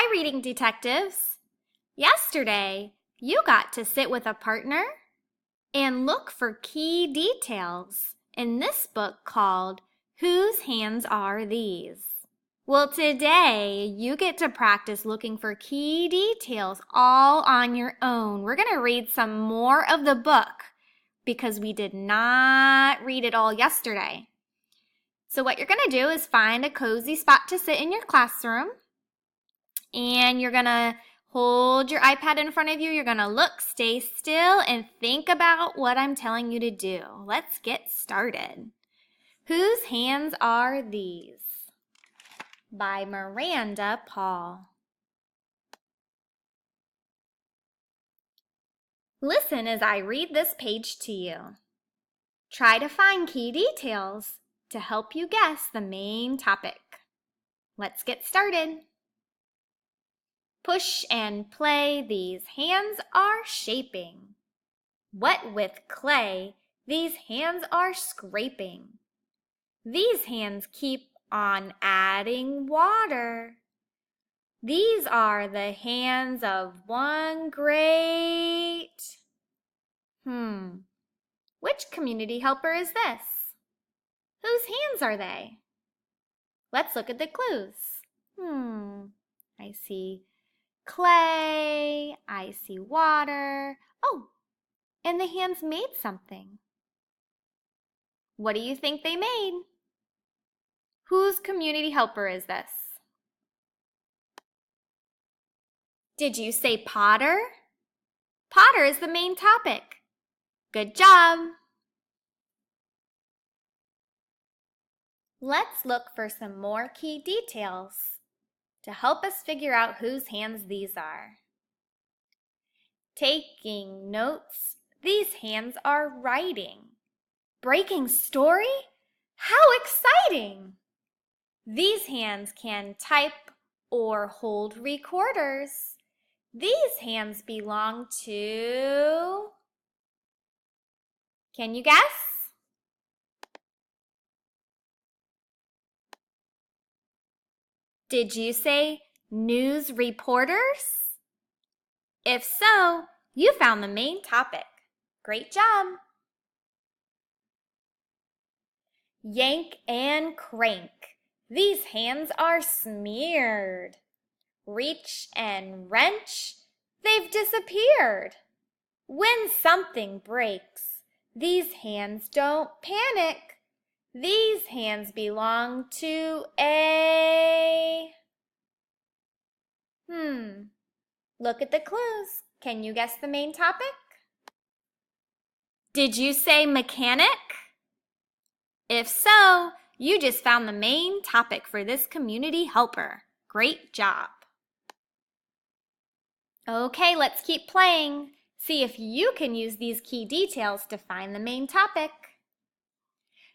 Hi, reading detectives. Yesterday, you got to sit with a partner and look for key details in this book called Whose Hands Are These? Well, today you get to practice looking for key details all on your own. We're going to read some more of the book because we did not read it all yesterday. So what you're going to do is find a cozy spot to sit in your classroom. And you're going to hold your iPad in front of you. You're going to look, stay still, and think about what I'm telling you to do. Let's get started. Whose Hands Are These? By Miranda Paul. Listen as I read this page to you. Try to find key details to help you guess the main topic. Let's get started. Push and play, these hands are shaping. Wet with clay, these hands are scraping. These hands keep on adding water. These are the hands of one great... Which community helper is this? Whose hands are they? Let's look at the clues. I see clay, I see water. Oh, and the hands made something. What do you think they made? Whose community helper is this? Did you say Potter? Potter is the main topic. Good job. Let's look for some more key details to help us figure out whose hands these are. Taking notes, these hands are writing. Breaking story? How exciting! These hands can type or hold recorders. These hands belong to... Can you guess? Did you say news reporters? If so, you found the main topic. Great job! Yank and crank. These hands are smeared. Reach and wrench. They've disappeared. When something breaks, these hands don't panic. These hands belong to a... Look at the clues. Can you guess the main topic? Did you say mechanic? If so, you just found the main topic for this community helper. Great job. Okay, let's keep playing. See if you can use these key details to find the main topic.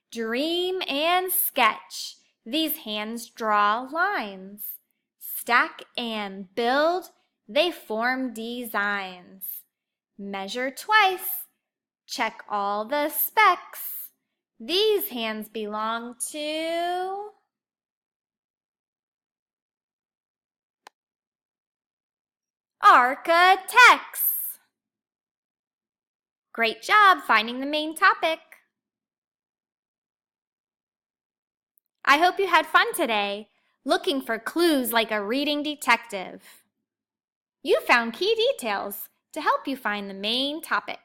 Dream and sketch. These hands draw lines. Stack and build. They form designs. Measure twice. Check all the specs. These hands belong to... architects. Great job finding the main topic. I hope you had fun today, looking for clues like a reading detective. You found key details to help you find the main topic.